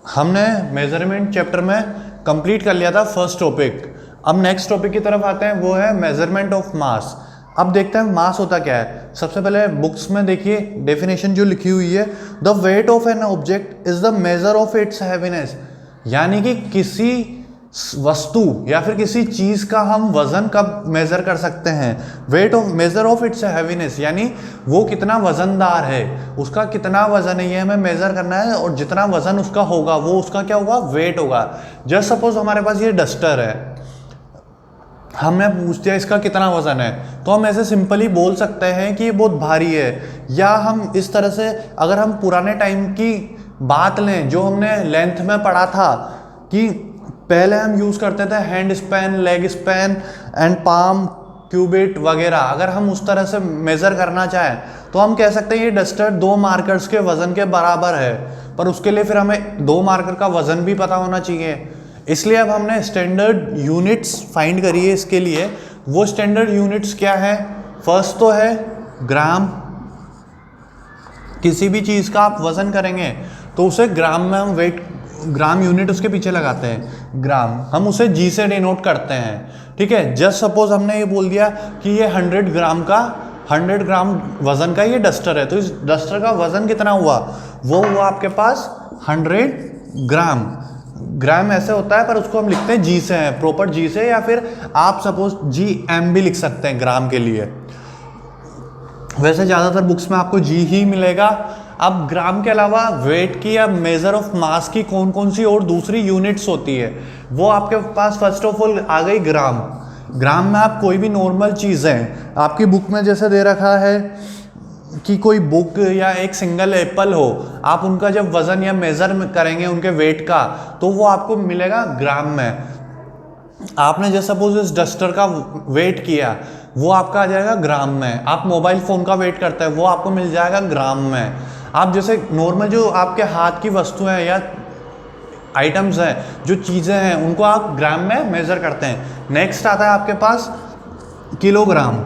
हमने measurement chapter में complete कर लिया था फर्स्ट टॉपिक। अब नेक्स्ट टॉपिक की तरफ आते हैं, वो है मेजरमेंट ऑफ मास। अब देखते हैं मास होता क्या है। सबसे पहले बुक्स में देखिए डेफिनेशन जो लिखी हुई है, the weight of an object is the measure of its heaviness. यानी कि किसी वस्तु या फिर किसी चीज का हम वजन कब मेजर कर सकते हैं, weight of measure of its heaviness, यानी वो कितना वजनदार है, उसका कितना वजन है ये हमें मेजर करना है। और जितना वजन उसका होगा वो उसका क्या होगा, वेट होगा। जस्ट सपोज हमारे पास ये डस्टर है, हमने पूछ दिया इसका कितना वजन है, तो हम ऐसे सिंपली बोल सकते हैं कि ये बहुत भारी है। या हम इस तरह से अगर हम पुराने टाइम की बात लें जो हमने लेंथ में पढ़ा था कि पहले हम यूज़ करते थे hand span, leg span and palm, cubit वगैरह। अगर हम उस तरह से मेज़र करना चाहें तो हम कह सकते हैं ये डस्टर 2 मार्कर्स के वज़न के बराबर है। पर उसके लिए फिर हमें 2 मार्कर का वज़न भी पता होना चाहिए। इसलिए अब हमने स्टैंडर्ड यूनिट्स फाइंड करी है इसके लिए। वो स्टैंडर्ड यूनिट्स क्या है, फर्स्ट तो है ग्राम। किसी भी चीज़ का आप वज़न करेंगे तो उसे ग्राम में हम वेट, ग्राम यूनिट उसके पीछे लगाते हैं, ग्राम, हम उसे जी से डिनोट करते हैं। ठीक है, जस्ट सपोज हमने ये बोल दिया कि ये 100 ग्राम का, 100 ग्राम वजन का ये डस्टर है, तो इस डस्टर का वजन कितना हुआ, वो हुआ आपके पास 100 ग्राम। ग्राम ऐसे होता है पर उसको हम लिखते हैं जी से, है प्रॉपर जी से, या फिर आप सपोज जी एम भी लिख सकते हैं ग्राम के लिए। वैसे ज़्यादातर बुक्स में आपको जी ही मिलेगा। अब ग्राम के अलावा वेट की या मेजर ऑफ मास की कौन कौन सी और दूसरी यूनिट्स होती है, वो आपके पास फर्स्ट ऑफ ऑल आ गई ग्राम। ग्राम में आप कोई भी नॉर्मल चीज़ें, आपकी बुक में जैसे दे रखा है कि कोई बुक या एक सिंगल एप्पल हो, आप उनका जब वज़न या मेज़र करेंगे उनके वेट का, तो वो आपको मिलेगा ग्राम में। आपने जैसे सपोज इस डस्टर का वेट किया, वो आपका आ जाएगा ग्राम में। आप मोबाइल फ़ोन का वेट करते हैं, वो आपको मिल जाएगा ग्राम में। आप जैसे नॉर्मल जो आपके हाथ की वस्तुएं या आइटम्स हैं, जो चीज़ें हैं, उनको आप ग्राम में मेज़र करते हैं। नेक्स्ट आता है आपके पास किलोग्राम।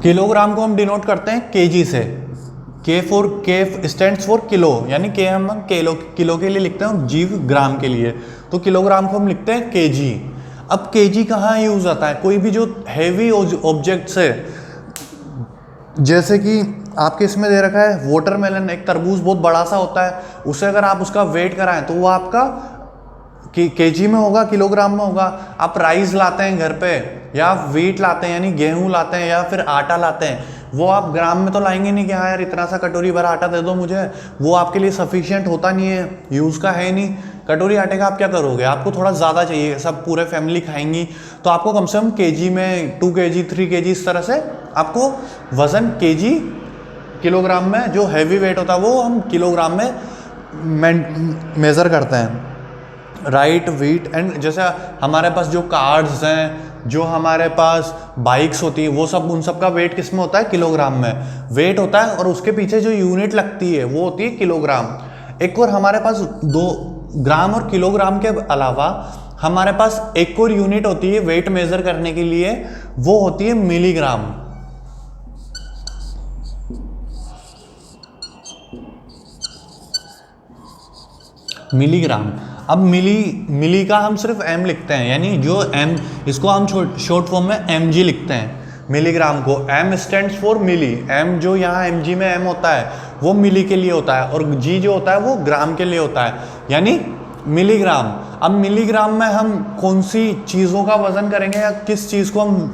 किलोग्राम को हम डिनोट करते हैं केजी से। के स्टैंड्स फॉर किलो, यानी के हम किलो के लिए लिखते हैं, जी ग्राम के लिए, तो किलोग्राम को हम लिखते हैं केजी। अब केजी कहाँ यूज आता है, कोई भी जो हैवी ऑब्जेक्ट्स है, जैसे कि आपके इसमें दे रखा है वाटरमेलन, एक तरबूज बहुत बड़ा सा होता है, उसे अगर आप उसका वेट कराएं तो वो आपका केजी में होगा, किलोग्राम में होगा। आप राइस लाते हैं घर पे, या आप वीट लाते हैं यानी गेहूं लाते हैं, या फिर आटा लाते हैं, वो आप ग्राम में तो लाएंगे नहीं कि हाँ यार इतना सा कटोरी भर आटा दे दो मुझे, वो आपके लिए सफिशिएंट होता नहीं है, यूज़ का है नहीं। कटोरी आटे का आप क्या करोगे, आपको थोड़ा ज़्यादा चाहिए, सब पूरे फैमिली खाएंगी, तो आपको कम से कम केजी में 2 kg 3 kg इस तरह से आपको वज़न केजी, किलोग्राम में जो हैवी वेट होता है वो हम किलोग्राम में मेज़र करते हैं। राइट, वीट एंड जैसे हमारे पास जो कार्स हैं, जो हमारे पास बाइक्स होती है, वो सब, उन सब का वेट किस में होता है, किलोग्राम में वेट होता है। और उसके पीछे जो यूनिट लगती है वो होती है किलोग्राम। एक और हमारे पास 2 ग्राम और किलोग्राम के अलावा हमारे पास एक और यूनिट होती है वेट मेजर करने के लिए, वो होती है मिलीग्राम। मिलीग्राम। अब मिली का हम सिर्फ एम लिखते हैं, यानी जो एम, इसको हम शॉर्ट फॉर्म में एम जी लिखते हैं। मिलीग्राम को M stands for milli, M जो यहाँ एम जी में एम होता है वो मिली के लिए होता है, और जी जो होता है वो ग्राम के लिए होता है, यानी मिलीग्राम। अब मिलीग्राम में हम कौन सी चीज़ों का वजन करेंगे, या किस चीज़ को हम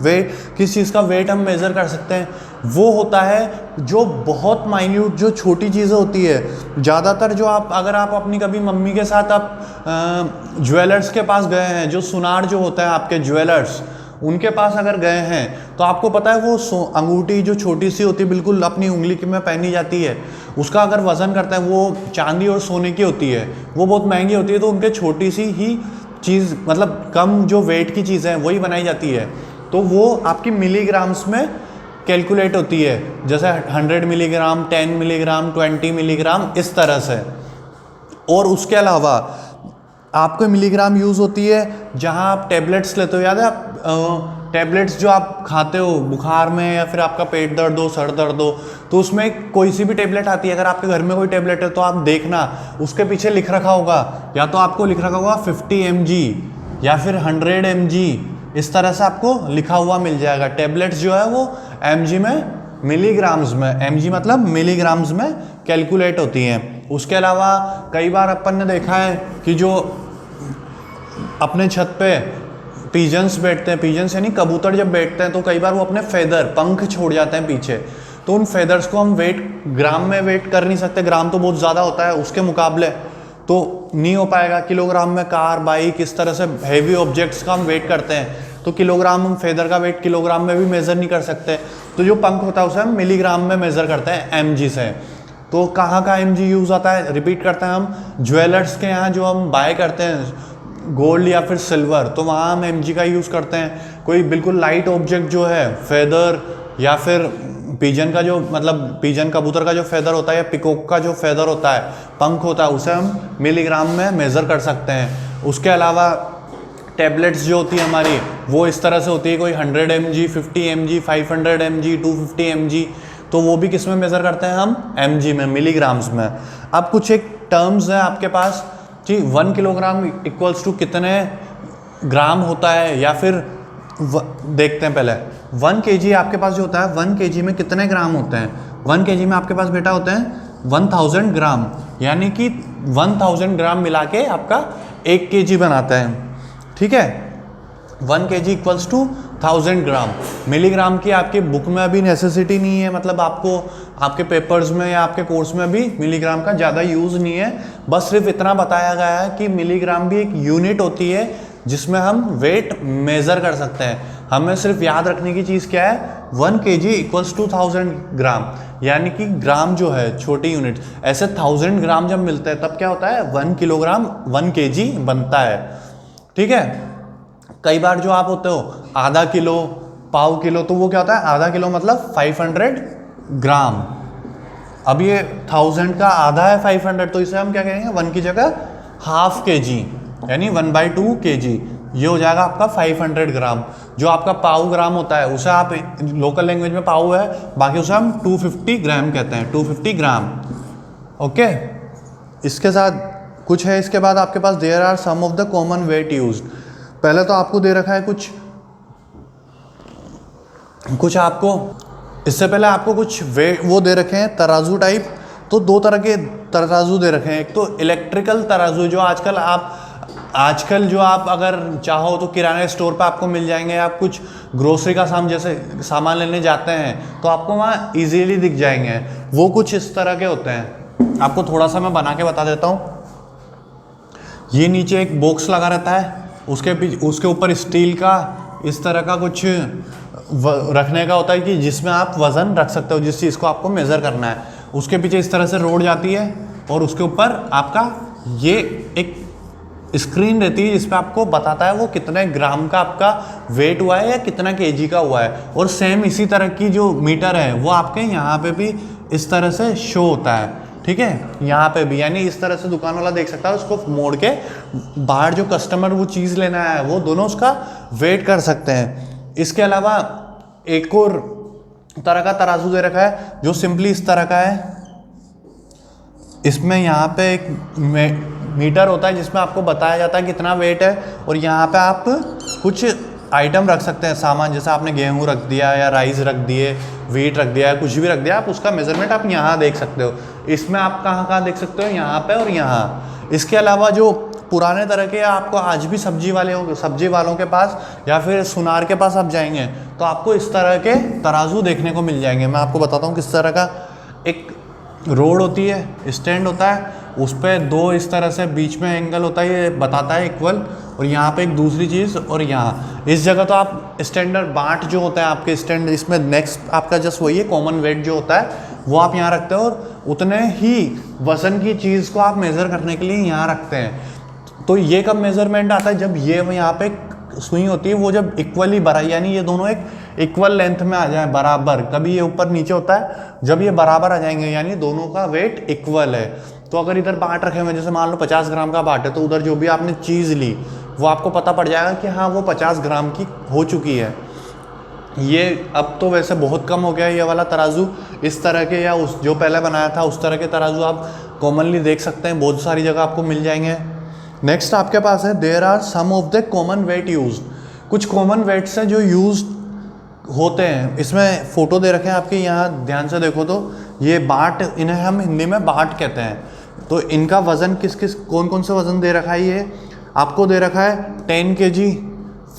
किस चीज़ का वेट हम मेज़र कर सकते हैं, वो होता है जो बहुत माइन्यूट, जो छोटी चीज़ें होती है। ज़्यादातर जो आप, अगर आप अपनी कभी मम्मी के साथ आप ज्वेलर्स के पास गए हैं, जो सुनार जो होता है आपके ज्वेलर्स, उनके पास अगर गए हैं तो आपको पता है वो अंगूठी जो छोटी सी होती है, बिल्कुल अपनी उंगली में पहनी जाती है, उसका अगर वज़न करते हैं, वो चांदी और सोने की होती है, वो बहुत महंगी होती है, तो उनके छोटी सी ही चीज़, मतलब कम जो वेट की चीज़ें हैं वही बनाई जाती है, तो वो आपकी मिलीग्राम्स में कैलकुलेट होती है। जैसे 100 मिलीग्राम, 10 मिलीग्राम, 20 मिलीग्राम, इस तरह से। और उसके अलावा आपको मिलीग्राम यूज़ होती है जहाँ आप टेबलेट्स लेते हो, याद है आप टैबलेट्स जो आप खाते हो बुखार में या फिर आपका पेट दर्द हो, सर दर्द हो, तो उसमें कोई सी भी टेबलेट आती है, अगर आपके घर में कोई टेबलेट है तो आप देखना उसके पीछे लिख रखा होगा, या तो आपको लिख रखा होगा 50 mg या फिर 100 mg, इस तरह से आपको लिखा हुआ मिल जाएगा। टैबलेट्स जो है वो mg में, मिलीग्राम्स में, mg मतलब मिलीग्राम्स में कैलकुलेट होती हैं। उसके अलावा कई बार अपन ने देखा है कि जो अपने छत पे पीजन्स बैठते हैं, पीजन्स यानी कबूतर जब बैठते हैं तो कई बार वो अपने फेदर, पंख छोड़ जाते हैं पीछे, तो उन फेदर्स को हम वेट ग्राम में वेट कर नहीं सकते, ग्राम तो बहुत ज़्यादा होता है उसके मुकाबले, तो नहीं हो पाएगा। किलोग्राम में कार, बाइक, इस तरह से हैवी ऑब्जेक्ट्स का हम वेट करते हैं तो किलोग्राम, हम फेदर का वेट किलोग्राम में भी मेज़र नहीं कर सकते, तो जो पंख होता है उसे हम मिलीग्राम में मेज़र करते हैं mg से। तो कहाँ का mg यूज़ आता है, रिपीट करते हैं हम, ज्वेलर्स के यहाँ जो हम बाय करते हैं गोल्ड या फिर सिल्वर, तो वहाँ हम mg का यूज़ करते हैं। कोई बिल्कुल लाइट ऑब्जेक्ट जो है, फेदर या फिर पिजन का जो, मतलब पिजन कबूतर का जो फेदर होता है या पिकॉक का जो फेदर होता है, पंख होता है, उसे हम मिलीग्राम में मेज़र कर सकते हैं। उसके अलावा टैबलेट्स जो होती है हमारी वो इस तरह से होती है, कोई 100 mg, 50 mg, 500 mg, 250 mg, तो वो भी किस में मेज़र करते हैं हम, mg में, मिलीग्राम्स में। अब कुछ एक टर्म्स हैं आपके पास कि 1 किलोग्राम इक्वल्स टू कितने ग्राम होता है, या फिर देखते हैं पहले 1 kg आपके पास जो होता है, 1 kg में कितने ग्राम होते हैं। 1 kg में आपके पास बेटा होते हैं 1000 ग्राम, यानी कि 1000 ग्राम मिला के आपका 1 kg बनाता है, ठीक है। 1 kg equals to 1000 gram. Milligram की आपकी बुक में अभी नेसेसिटी नहीं है, मतलब आपको आपके पेपर्स में या आपके कोर्स में भी मिलीग्राम का ज़्यादा यूज़ नहीं है, बस सिर्फ इतना बताया गया है कि मिलीग्राम भी एक यूनिट होती है जिसमें हम वेट मेज़र कर सकते हैं। हमें सिर्फ याद रखने की चीज़ क्या है, 1 kg इक्वल्स टू 1000 ग्राम, यानी कि ग्राम जो है छोटी यूनिट, ऐसे 1000 ग्राम जब मिलते हैं तब क्या होता है, 1 किलोग्राम 1 kg बनता है, ठीक है। कई बार जो आप होते हो आधा किलो, पाव किलो, तो वो क्या होता है, आधा किलो मतलब 500 ग्राम। अब ये 1000 का आधा है 500, तो इसे हम क्या कहेंगे, 1 की जगह ½ kg, यानी 1/2 kg, ये हो जाएगा आपका 500 ग्राम। जो आपका पाव ग्राम होता है उसे आप लोकल लैंग्वेज में पाव है, बाकी उसे हम 250 ग्राम कहते हैं, 250 ग्राम, ओके। इसके साथ कुछ है, इसके बाद आपके पास there are some of the common weight used. पहले तो आपको दे रखा है कुछ आपको, इससे पहले आपको कुछ वेट वो दे रखे हैं तराजू टाइप, तो 2 तरह के तराजू दे रखे हैं। एक तो इलेक्ट्रिकल तराजू, जो आजकल जो आप अगर चाहो तो किराने स्टोर पे आपको मिल जाएंगे, आप कुछ ग्रोसरी का सामान लेने जाते हैं तो आपको वहाँ इजीली दिख जाएंगे, वो कुछ इस तरह के होते हैं। आपको थोड़ा सा मैं बना के बता देता हूँ। ये नीचे एक बॉक्स लगा रहता है, उसके ऊपर स्टील का इस तरह का कुछ रखने का होता है कि जिसमें आप वज़न रख सकते हो, जिस चीज़ को आपको मेज़र करना है। उसके पीछे इस तरह से रोड जाती है और उसके ऊपर आपका ये एक स्क्रीन रहती है जिस पे आपको बताता है वो कितने ग्राम का आपका वेट हुआ है या कितना केजी का हुआ है। और सेम इसी तरह की जो मीटर है वो आपके यहाँ पे भी इस तरह से शो होता है, ठीक है, यहाँ पे भी, यानी इस तरह से दुकान वाला देख सकता है, उसको मोड़ के बाहर जो कस्टमर वो चीज़ लेना है वो दोनों उसका वेट कर सकते हैं। इसके अलावा एक और तरह का तराजू दे रखा है जो सिंपली इस तरह का है। इसमें यहाँ पे एक मीटर होता है जिसमें आपको बताया जाता है कितना वेट है, और यहाँ पे आप कुछ आइटम रख सकते हैं, सामान, जैसे आपने गेहूँ रख दिया या राइस रख दिए, वीट रख दिया, कुछ भी रख दिया, आप उसका मेजरमेंट आप यहाँ देख सकते हो। इसमें आप कहाँ देख सकते हो, यहाँ पे और यहाँ। इसके अलावा जो पुराने तरह के आपको आज भी सब्जी वालों के पास या फिर सुनार के पास आप जाएंगे तो आपको इस तरह के तराजू देखने को मिल जाएंगे। मैं आपको बताता हूँ किस तरह का। एक रोड होती है, स्टैंड होता है, उस पर 2 इस तरह से बीच में एंगल होता है, ये बताता है इक्वल, और यहाँ पे एक दूसरी चीज़, और यहाँ इस जगह तो आप स्टैंडर्ड बाट जो होता है आपके स्टैंड, इसमें नेक्स्ट आपका जस्ट वही है, कॉमन वेट जो होता है वो आप यहाँ रखते हो, और उतने ही वज़न की चीज़ को आप मेज़र करने के लिए यहाँ रखते हैं। तो ये कब मेज़रमेंट आता है, जब ये यहाँ पे सुई होती है वो जब इक्वली यानी ये दोनों एक इक्वल लेंथ में आ जाए, बराबर। कभी ये ऊपर नीचे होता है, जब ये बराबर आ जाएंगे यानी दोनों का वेट इक्वल है। तो अगर इधर बाट रखे हुए, जैसे मान लो 50 ग्राम का बाट है, तो उधर जो भी आपने चीज़ ली वो आपको पता पड़ जाएगा कि हाँ वो 50 ग्राम की हो चुकी है। ये अब तो वैसे बहुत कम हो गया है ये वाला तराजू, इस तरह के या उस जो पहले बनाया था उस तरह के तराजू आप कॉमनली देख सकते हैं, बहुत सारी जगह आपको मिल जाएंगे। नेक्स्ट आपके पास है there are some of the common weight use. कुछ कॉमन वेट्स हैं जो यूज होते हैं, इसमें फ़ोटो दे रखे हैं आपके, यहाँ ध्यान से देखो तो ये बाट, इन्हें हम हिंदी में बाट कहते हैं। तो इनका वज़न किस किस कौन कौन सा वज़न दे रखा है, ये आपको दे रखा है 10 kg,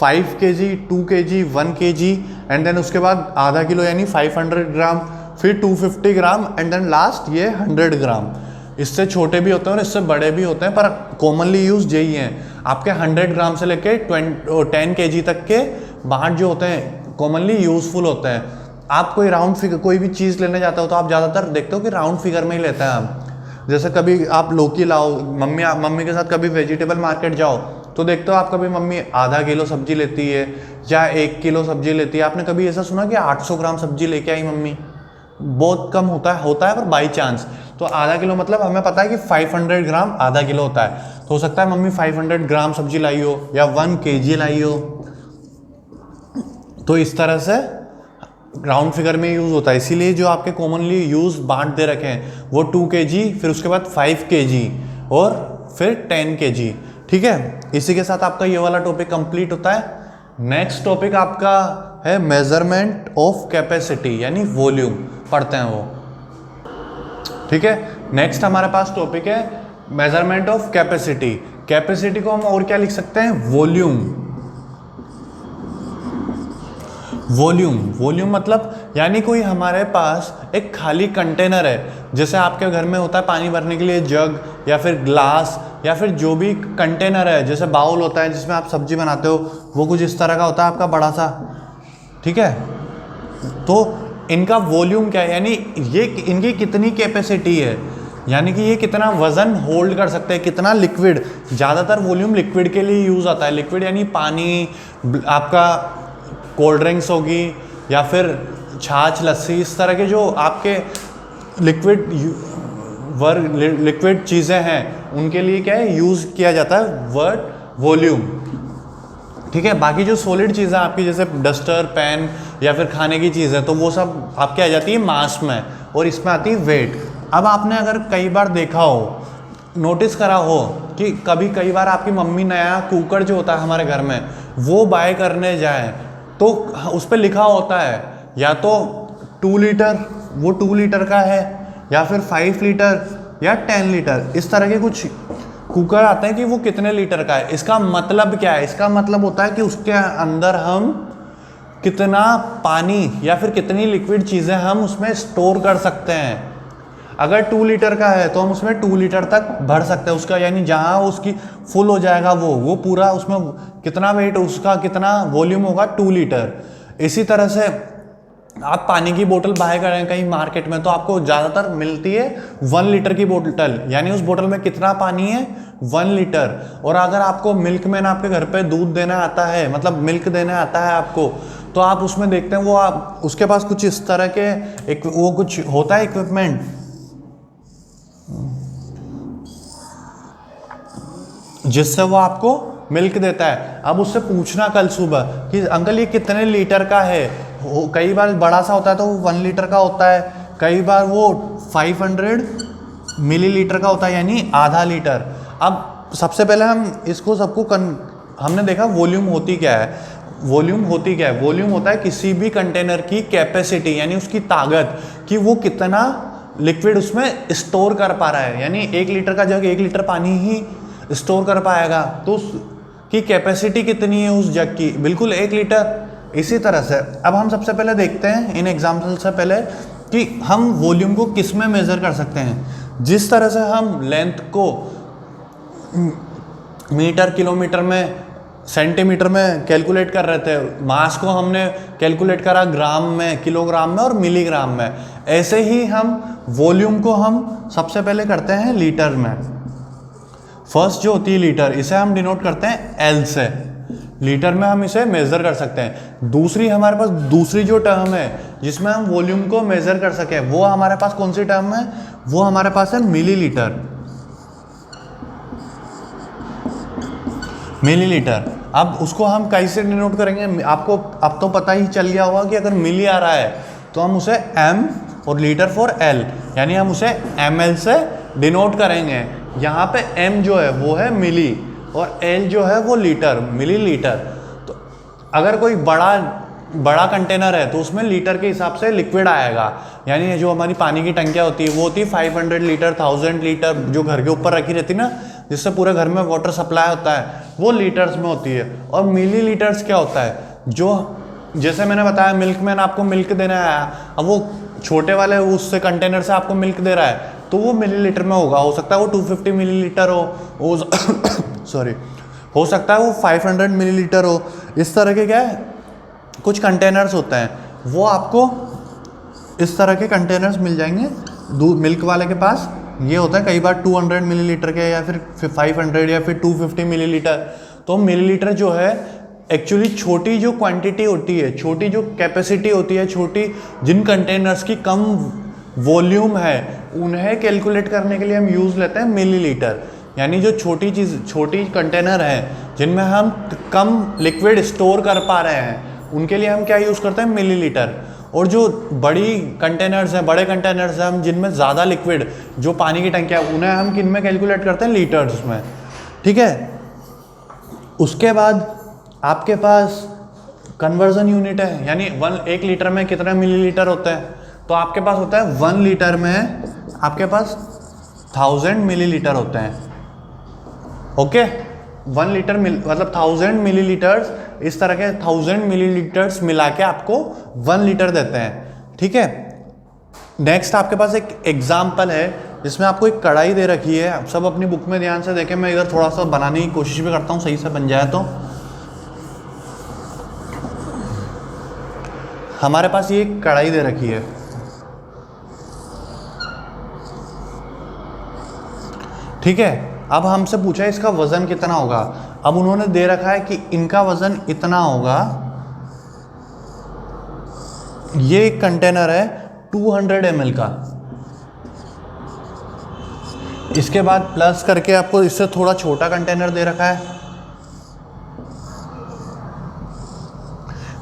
5 kg, 2 kg, 1 kg and then उसके बाद आधा किलो यानी 500 ग्राम, फिर 250 ग्राम एंड देन लास्ट ये 100 ग्राम। इससे छोटे भी होते हैं और इससे बड़े भी होते हैं, पर कॉमनली यूज यही हैं। आपके 100 ग्राम से लेके 10 kg तक के बाट जो होते हैं कॉमनली यूजफुल होते हैं। आप कोई राउंड फिगर कोई भी चीज़ लेने जाते हो तो आप ज़्यादातर देखते हो कि राउंड फिगर में ही लेते हैं आप। जैसे कभी आप लौकी लाओ, मम्मी के साथ कभी वेजिटेबल मार्केट जाओ तो देखते हो आप, कभी मम्मी आधा किलो सब्जी लेती है या 1 किलो सब्जी लेती है। आपने कभी ऐसा सुना कि 800 ग्राम सब्जी लेके आई मम्मी? बहुत कम होता है पर बाई चांस। तो आधा किलो मतलब हमें पता है कि 500 ग्राम आधा किलो होता है, तो हो सकता है मम्मी 500 ग्राम सब्जी लाई हो या 1 kg लाई हो। तो इस तरह से राउंड फिगर में यूज़ होता है, इसीलिए जो आपके कॉमनली यूज बाट दे रखे हैं वो 2 kg, फिर उसके बाद 5 kg और फिर 10 kg। ठीक है, इसी के साथ आपका ये वाला टॉपिक कंप्लीट होता है। नेक्स्ट टॉपिक आपका है मेजरमेंट ऑफ कैपेसिटी यानी वॉल्यूम, पढ़ते हैं वो। ठीक है, नेक्स्ट हमारे पास टॉपिक है मेजरमेंट ऑफ कैपेसिटी। कैपेसिटी को हम और क्या लिख सकते हैं? वॉल्यूम। वॉल्यूम मतलब यानी कोई हमारे पास एक खाली कंटेनर है, जैसे आपके घर में होता है पानी भरने के लिए जग या फिर ग्लास या फिर जो भी कंटेनर है, जैसे बाउल होता है जिसमें आप सब्जी बनाते हो, वो कुछ इस तरह का होता है आपका बड़ा सा। ठीक है, तो इनका वॉल्यूम क्या है, यानी ये इनकी कितनी कैपेसिटी है, यानी कि ये कितना वज़न होल्ड कर सकते हैं, कितना लिक्विड। ज़्यादातर वॉल्यूम लिक्विड के लिए यूज़ आता है। लिक्विड यानी पानी, आपका कोल्ड ड्रिंक्स होगी या फिर छाछ, लस्सी, इस तरह के जो आपके लिक्विड चीज़ें हैं उनके लिए क्या है यूज़ किया जाता है वर्ड वॉल्यूम। ठीक है, बाकी जो सॉलिड चीज़ें आपकी जैसे डस्टर, पेन या फिर खाने की चीज़ें, तो वो सब आपके आ जाती है मास में और इसमें आती है वेट। अब आपने अगर कई बार देखा हो, नोटिस करा हो कि कई बार आपकी मम्मी नया कुकर जो होता है हमारे घर में वो बाय करने जाए तो उस पर लिखा होता है या तो 2 लीटर, वो 2 लीटर का है, या फिर 5 लीटर या 10 लीटर, इस तरह के कुछ कुकर आते हैं कि वो कितने लीटर का है। इसका मतलब क्या है? इसका मतलब होता है कि उसके अंदर हम कितना पानी या फिर कितनी लिक्विड चीज़ें हम उसमें स्टोर कर सकते हैं। अगर 2 लीटर का है तो हम उसमें 2 लीटर तक भर सकते हैं उसका, यानी जहाँ उसकी फुल हो जाएगा वो पूरा, उसमें कितना वेट, उसका कितना वॉल्यूम होगा 2 लीटर। इसी तरह से आप पानी की बोतल बाय करें कहीं मार्केट में तो आपको ज़्यादातर मिलती है 1 लीटर की बोतल, यानी उस बोतल में कितना पानी है 1 लीटर। और अगर आपको मिल्कमैन आपके घर पे दूध देना आता है, मतलब मिल्क देना आता है आपको, तो आप उसमें देखते हैं वो आप उसके पास कुछ इस तरह के वो कुछ होता है इक्विपमेंट जिससे वो आपको मिल्क देता है। अब उससे पूछना कल सुबह कि अंकल ये कितने लीटर का है। कई बार बड़ा सा होता है तो वो 1 लीटर का होता है, कई बार वो 500 मिलीलीटर का होता है यानी आधा लीटर। अब सबसे पहले हम इसको सबको हमने देखा वॉल्यूम होती क्या है। वॉल्यूम होता है किसी भी कंटेनर की कैपेसिटी यानी उसकी ताकत कि वो कितना लिक्विड उसमें स्टोर कर पा रहा है। यानी 1 लीटर का जग 1 लीटर पानी ही स्टोर कर पाएगा तो उसकी कैपेसिटी कितनी है उस जग की, बिल्कुल 1 लीटर। इसी तरह से अब हम सबसे पहले देखते हैं इन एग्जाम्पल से पहले कि हम वॉल्यूम को किस में मेज़र कर सकते हैं। जिस तरह से हम लेंथ को मीटर, किलोमीटर में, सेंटीमीटर में कैलकुलेट कर रहे थे, मास को हमने कैलकुलेट करा ग्राम में, किलोग्राम में और मिलीग्राम में, ऐसे ही हम वॉल्यूम को हम सबसे पहले करते हैं लीटर में। फर्स्ट जो होती है लीटर, इसे हम डिनोट करते हैं एल से। लीटर में हम इसे मेज़र कर सकते हैं। दूसरी हमारे पास दूसरी जो टर्म है जिसमें हम वॉल्यूम को मेज़र कर सकें, वो हमारे पास कौन सी टर्म है? वो हमारे पास है मिलीलीटर। अब उसको हम कैसे डिनोट करेंगे, आपको अब तो पता ही चल गया होगा कि अगर मिली आ रहा है तो हम उसे एम और लीटर फॉर एल, यानी हम उसे ml से डिनोट करेंगे। यहाँ पे m जो है वो है मिली और l जो है वो लीटर, मिली लीटर। तो अगर कोई बड़ा कंटेनर है तो उसमें लीटर के हिसाब से लिक्विड आएगा, यानी जो हमारी पानी की टंकियाँ होती है वो होती है 500 लीटर, 1000 लीटर, जो घर के ऊपर रखी रहती है ना, जिससे पूरे घर में वाटर सप्लाई होता है, वो लीटर्स में होती है। और मिली लीटर्स क्या होता है, जो जैसे मैंने बताया मिल्कमैन आपको मिल्क देना है, अब वो छोटे वाले उससे कंटेनर से आपको मिल्क दे रहा है तो वो मिलीलीटर में होगा। हो सकता है वो 250 मिलीलीटर हो सॉरी, हो सकता है वो 500 मिलीलीटर हो। इस तरह के क्या है कुछ कंटेनर्स होते हैं, वो आपको इस तरह के कंटेनर्स मिल जाएंगे मिल्क वाले के पास। ये होता है कई बार 200 मिलीलीटर के या फिर 500 या फिर 250 मिलीलीटर। तो मिलीलीटर जो है एक्चुअली छोटी जो क्वांटिटी होती है, छोटी जो कैपेसिटी होती है, छोटी जिन कंटेनर्स की कम वॉल्यूम है, उन्हें कैलकुलेट करने के लिए हम यूज़ लेते हैं मिलीलीटर। यानी जो छोटी कंटेनर हैं जिनमें हम कम लिक्विड स्टोर कर पा रहे हैं, उनके लिए हम क्या यूज़ करते हैं मिलीलीटर। और जो बड़ी कंटेनर्स हैं, बड़े कंटेनर्स हैं हम जिनमें ज़्यादा लिक्विड, जो पानी की टंकियाँ, उन्हें हम किन में कैलकुलेट करते हैं, लीटर्स में। ठीक है, उसके बाद आपके पास कन्वर्जन यूनिट है, यानी 1 लीटर में कितने मिलीलीटर होते हैं, तो आपके पास होता है 1 लीटर में आपके पास 1000 मिलीलीटर होते हैं। ओके, 1 लीटर मतलब 1000 मिलीलीटर्स, इस तरह के 1000 मिलीलीटर्स मिला के आपको 1 लीटर देते हैं। ठीक है, नेक्स्ट आपके पास एक एग्जाम्पल है जिसमें आपको एक कढ़ाई दे रखी है। आप सब अपनी बुक में ध्यान से देखें, मैं इधर थोड़ा सा बनाने की कोशिश भी करता हूँ, सही से बन जाए तो। हमारे पास ये एक कढ़ाई दे रखी है, ठीक है। अब हमसे पूछा है इसका वजन कितना होगा। अब उन्होंने दे रखा है कि इनका वजन इतना होगा। ये एक कंटेनर है 200 ml का। इसके बाद प्लस करके आपको इससे थोड़ा छोटा कंटेनर दे रखा है,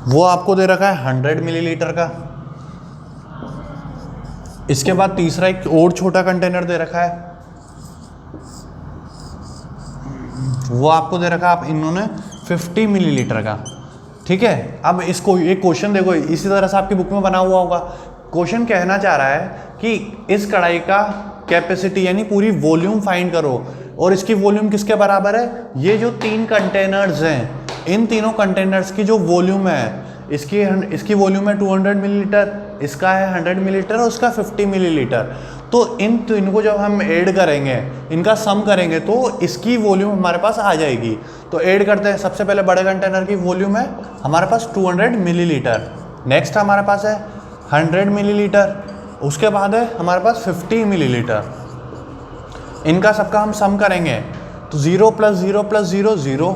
वो आपको दे रखा है 100 मिलीलीटर का। इसके बाद तीसरा एक और छोटा कंटेनर दे रखा है, वो आपको दे रखा है आप इन्होंने 50 मिलीलीटर का। ठीक है, अब इसको एक क्वेश्चन देखो, इसी तरह से आपकी बुक में बना हुआ होगा। क्वेश्चन कहना चाह रहा है कि इस कढ़ाई का कैपेसिटी यानी पूरी वॉल्यूम फाइंड करो, और इसकी वॉल्यूम किसके बराबर है, ये जो 3 कंटेनर्स हैं, इन तीनों कंटेनर्स की जो वॉल्यूम है, इसकी वॉल्यूम है 200 मिलीलीटर, इसका है 100 मिलीलीटर और उसका 50 मिलीलीटर। तो इन तीनों को जब हम ऐड करेंगे, इनका सम करेंगे, तो इसकी वॉल्यूम हमारे पास आ जाएगी। तो ऐड करते हैं, सबसे पहले बड़े कंटेनर की वॉल्यूम है हमारे पास 200 मिलीलीटर, नेक्स्ट हमारे पास है 100 मिलीलीटर, उसके बाद है हमारे पास 50 मिलीलीटर। इनका सबका हम सम करेंगे तो 0 + 0 + 0 0,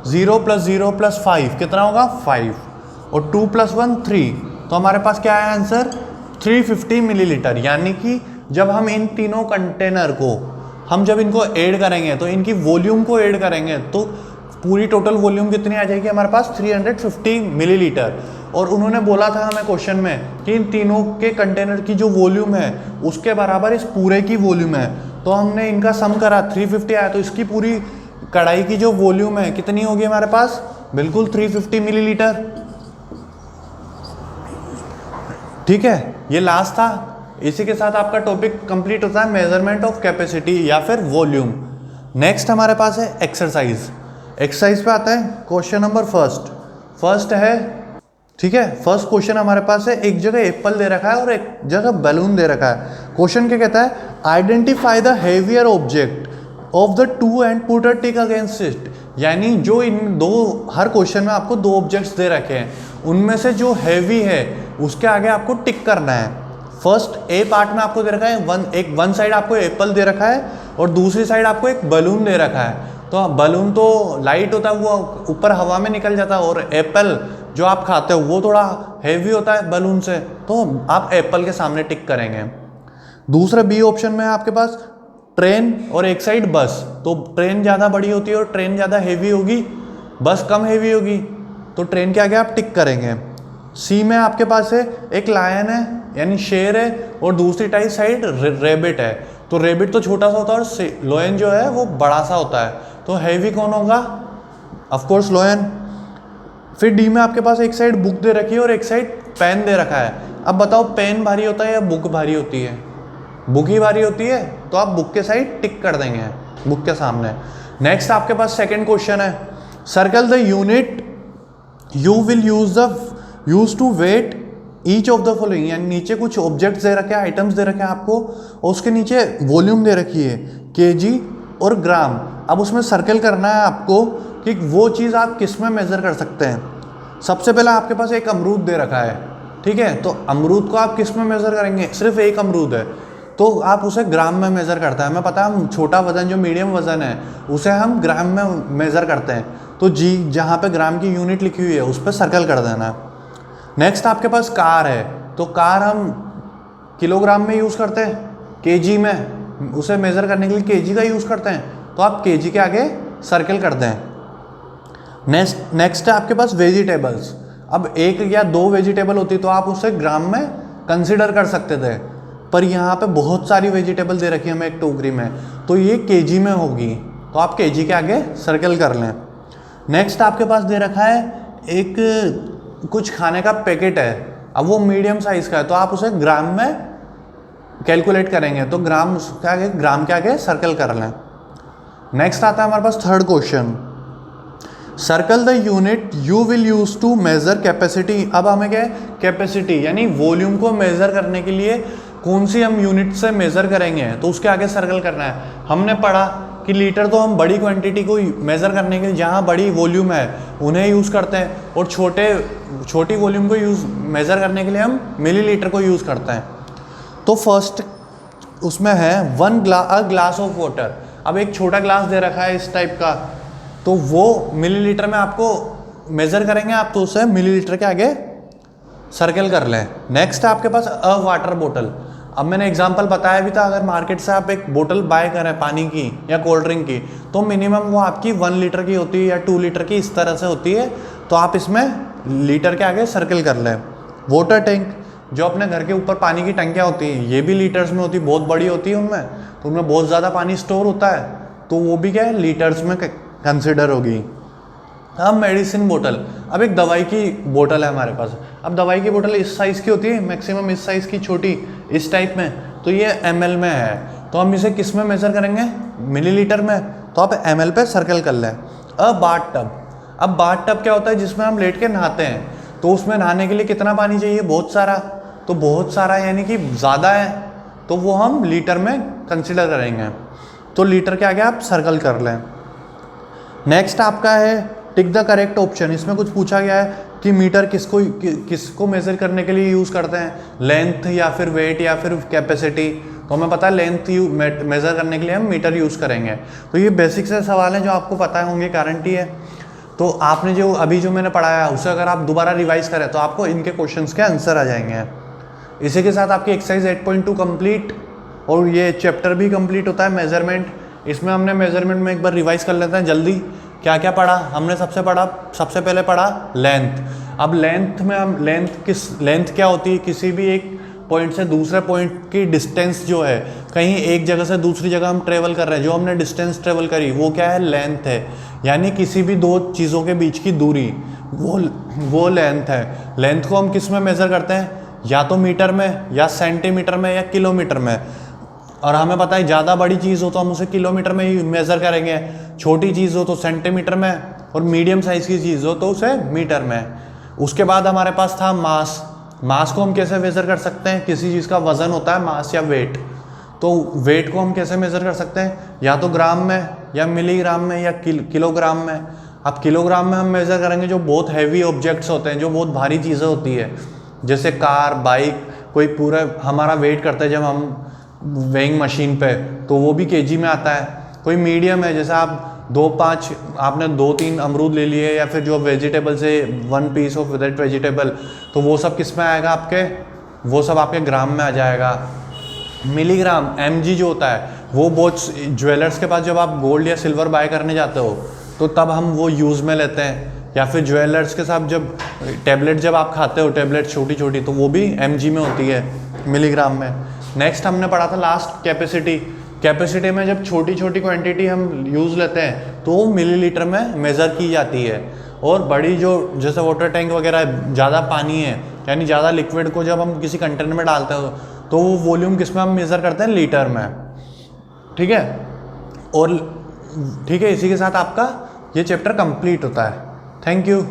0 + 0 + 5 कितना होगा 5, और 2 + 1 3। तो हमारे पास क्या है आंसर 350 मिलीलीटर। यानी कि जब हम इन तीनों कंटेनर को जब इनको ऐड करेंगे, तो इनकी वॉल्यूम को ऐड करेंगे, तो पूरी टोटल वॉल्यूम कितनी आ जाएगी हमारे पास 350 मिलीलीटर। और उन्होंने बोला था हमें क्वेश्चन में कि इन तीनों के कंटेनर की जो वॉल्यूम है उसके बराबर इस पूरे की वॉल्यूम है। तो हमने इनका सम करा 350 आया, तो इसकी पूरी कढ़ाई की जो वॉल्यूम है कितनी होगी हमारे पास, बिल्कुल 350 मिलीलीटर। ठीक है, ये लास्ट था। इसी के साथ आपका टॉपिक कंप्लीट होता है, मेजरमेंट ऑफ कैपेसिटी या फिर वॉल्यूम। नेक्स्ट हमारे पास है एक्सरसाइज। एक्सरसाइज पे आता है क्वेश्चन नंबर फर्स्ट है, ठीक है। फर्स्ट क्वेश्चन हमारे पास है, एक जगह एप्पल दे रखा है और एक जगह बैलून दे रखा है। क्वेश्चन क्या कहता है, identify the heavier object of the two and put a tick against it. यानी जो इन दो, हर क्वेश्चन में आपको 2 ऑब्जेक्ट्स दे रखे हैं, उनमें से जो हैवी है उसके आगे आपको टिक करना है। फर्स्ट ए पार्ट में आपको दे रखा है वन साइड आपको एप्पल दे रखा है और दूसरी साइड आपको एक बलून दे रखा है। तो बलून तो लाइट होता है, वो ऊपर हवा में निकल जाता है, और एप्पल जो आप खाते हो वो थोड़ा हैवी होता है बलून से, तो आप एप्पल के सामने टिक करेंगे। दूसरा बी ऑप्शन में है आपके पास ट्रेन और एक साइड बस। तो ट्रेन ज़्यादा बड़ी होती है और ट्रेन ज़्यादा हैवी होगी, बस कम हेवी होगी तो ट्रेन के आगे आप टिक करेंगे। सी में आपके पास है एक लायन है यानी शेर है, और दूसरी टाइप साइड रेबिट है। तो रेबिट तो छोटा सा होता है और लोयन जो है वो बड़ा सा होता है, तो हैवी कौन होगा? Of course लोयन। फिर डी में आपके पास एक साइड बुक दे रखी है और एक साइड पेन दे रखा है। अब बताओ पेन भारी होता है या बुक भारी होती है? बुक ही भारी होती है, तो आप बुक के साइड टिक कर देंगे बुक के सामने। नेक्स्ट आपके पास सेकंड क्वेश्चन है, circle the unit you will use to weigh each of the following. यानी नीचे कुछ ऑब्जेक्ट्स दे रखे हैं, आइटम्स दे रखे हैं आपको, और उसके नीचे वॉल्यूम दे रखी है केजी और ग्राम। अब उसमें सर्कल करना है आपको कि वो चीज़ आप किस में मेज़र कर सकते हैं। सबसे पहले आपके पास एक अमरूद दे रखा है, ठीक है, तो अमरूद को आप किस में मेज़र करेंगे? सिर्फ एक अमरूद है तो आप उसे ग्राम में मेज़र करता है। हमें पता है हम छोटा वज़न जो मीडियम वज़न है उसे हम ग्राम में मेज़र करते हैं, तो जी जहाँ पे ग्राम की यूनिट लिखी हुई है उस पर सर्कल कर देना। नेक्स्ट आपके पास कार है, तो कार हम किलोग्राम में यूज़ करते हैं, केजी में उसे मेज़र करने के लिए केजी का यूज़ करते हैं, तो आप केजी के आगे सर्कल कर दें। नेक्स्ट है आपके पास वेजिटेबल्स। अब एक या दो वेजिटेबल होती तो आप उसे ग्राम में कंसिडर कर सकते थे, पर यहाँ पे बहुत सारी वेजिटेबल दे रखी है हमें एक टोकरी में, तो ये केजी में होगी, तो आप केजी के आगे सर्कल कर लें। नेक्स्ट आपके पास दे रखा है एक कुछ खाने का पैकेट है, अब वो मीडियम साइज़ का है, तो आप उसे ग्राम में कैलकुलेट करेंगे, तो ग्राम के आगे सर्कल कर लें। नेक्स्ट आता है हमारे पास third question, circle the unit you will use to measure capacity. अब हमें क्या है, कैपेसिटी यानी वॉल्यूम को मेजर करने के लिए कौन सी हम यूनिट से मेजर करेंगे, तो उसके आगे सर्कल करना है। हमने पढ़ा कि लीटर तो हम बड़ी क्वांटिटी को मेजर करने के लिए जहाँ बड़ी वॉल्यूम है उन्हें यूज़ करते हैं, और छोटी वॉल्यूम को मेजर करने के लिए हम मिलीलीटर को यूज़ करते हैं। तो फर्स्ट उसमें है ग्लास ऑफ वाटर। अब एक छोटा ग्लास दे रखा है इस टाइप का, तो वो मिलीलीटर में आपको मेज़र करेंगे आप, तो उसे मिलीलीटर के आगे सर्कल कर लें। नेक्स्ट है आपके पास अ वाटर बोतल। अब मैंने एग्जांपल बताया भी था, अगर मार्केट से आप एक बोतल बाय करें पानी की या कोल्ड ड्रिंक की, तो मिनिमम वो आपकी 1 लीटर की होती है या 2 लीटर की, इस तरह से होती है, तो आप इसमें लीटर के आगे सर्कल कर लें। वाटर टैंक, जो अपने घर के ऊपर पानी की टंकियाँ होती हैं, ये भी लीटर्स में होती है, बहुत बड़ी होती है उनमें, तो उनमें बहुत ज़्यादा पानी स्टोर होता है, तो वो भी क्या है, लीटर्स में कंसिडर होगी। अब मेडिसिन बोतल, अब एक दवाई की बोतल है हमारे पास। अब दवाई की बोतल इस साइज़ की होती है, मैक्सिमम इस साइज़ की, छोटी इस टाइप में, तो ये ml में है, तो हम इसे किस में मेज़र करेंगे, मिलीलीटर में, तो आप ml पे सर्कल कर लें। अब बाथ टब, अब बाथ टब क्या होता है, जिसमें हम लेट के नहाते हैं, तो उसमें नहाने के लिए कितना पानी चाहिए, बहुत सारा, तो बहुत सारा यानी कि ज़्यादा है, तो वो हम लीटर में कंसिडर करेंगे, तो लीटर के आगे आप सर्कल कर लें। नेक्स्ट आपका है टिक द करेक्ट ऑप्शन। इसमें कुछ पूछा गया है कि मीटर किसको मेज़र करने के लिए यूज़ करते हैं, लेंथ या फिर वेट या फिर कैपेसिटी, तो हमें पता है लेंथ मेज़र करने के लिए हम मीटर यूज़ करेंगे। तो ये बेसिक से सवाल हैं जो आपको पता होंगे, गारंटी है। तो आपने जो अभी जो मैंने पढ़ाया उसे अगर आप दोबारा रिवाइज करें तो आपको इनके क्वेश्चंस के आंसर आ जाएंगे। इसी के साथ आपकी एक्सरसाइज 8.2 कंप्लीट, और ये चैप्टर भी कंप्लीट होता है मेजरमेंट। इसमें हमने मेजरमेंट में एक बार रिवाइज कर लेते हैं जल्दी, क्या क्या पढ़ा हमने। सबसे पहले पढ़ा लेंथ। अब लेंथ में हम लेंथ क्या होती है, किसी भी एक पॉइंट से दूसरे पॉइंट की डिस्टेंस जो है, कहीं एक जगह से दूसरी जगह हम ट्रेवल कर रहे हैं, जो हमने डिस्टेंस ट्रेवल करी वो क्या है, लेंथ है। यानी किसी भी दो चीज़ों के बीच की दूरी, वो लेंथ है। लेंथ को हम किस में मेज़र करते हैं, या तो मीटर में, या सेंटीमीटर में, या किलोमीटर में। और हमें पता है ज़्यादा बड़ी चीज़ हो तो हम उसे किलोमीटर में ही मेज़र करेंगे, छोटी चीज़ हो तो सेंटीमीटर में, और मीडियम साइज़ की चीज़ हो तो उसे मीटर में। उसके बाद हमारे पास था मास। मास को हम कैसे मेज़र कर सकते हैं, किसी चीज़ का वज़न होता है मास या वेट, तो वेट को हम कैसे मेज़र कर सकते हैं, या तो ग्राम में, या मिलीग्राम में, या किलोग्राम में। अब किलोग्राम में हम मेज़र करेंगे जो बहुत हैवी ऑब्जेक्ट्स होते हैं, जो बहुत भारी चीज़ें होती है, जैसे कार, बाइक, कोई पूरा हमारा वेट करता है जब हम वेइंग मशीन पे, तो वो भी केजी में आता है। कोई मीडियम है, जैसे आप आपने 2-3 अमरूद ले लिए, या फिर जो वेजिटेबल से 1 पीस ऑफ दैट वेजिटेबल, तो वो सब किस में आएगा आपके, वो सब आपके ग्राम में आ जाएगा। मिलीग्राम mg जो होता है, वो बहुत ज्वेलर्स के पास जब आप गोल्ड या सिल्वर बाय करने जाते हो तो तब हम वो यूज़ में लेते हैं, या फिर ज्वेलर्स के साथ जब टेबलेट जब आप खाते हो, टेबलेट छोटी छोटी, तो वो भी mg में होती है, मिलीग्राम में। नेक्स्ट हमने पढ़ा था लास्ट कैपेसिटी। कैपेसिटी में जब छोटी छोटी क्वांटिटी हम यूज़ लेते हैं तो वो मिलीलीटर में मेज़र की जाती है, और बड़ी जो जैसे वाटर टैंक वगैरह ज़्यादा पानी है यानी ज़्यादा लिक्विड को जब हम किसी कंटेनर में डालते हो तो वो वॉल्यूम किस में हम मेज़र करते हैं, लीटर में। ठीक है, और ठीक है, इसी के साथ आपका ये चैप्टर कंप्लीट होता है। Thank you.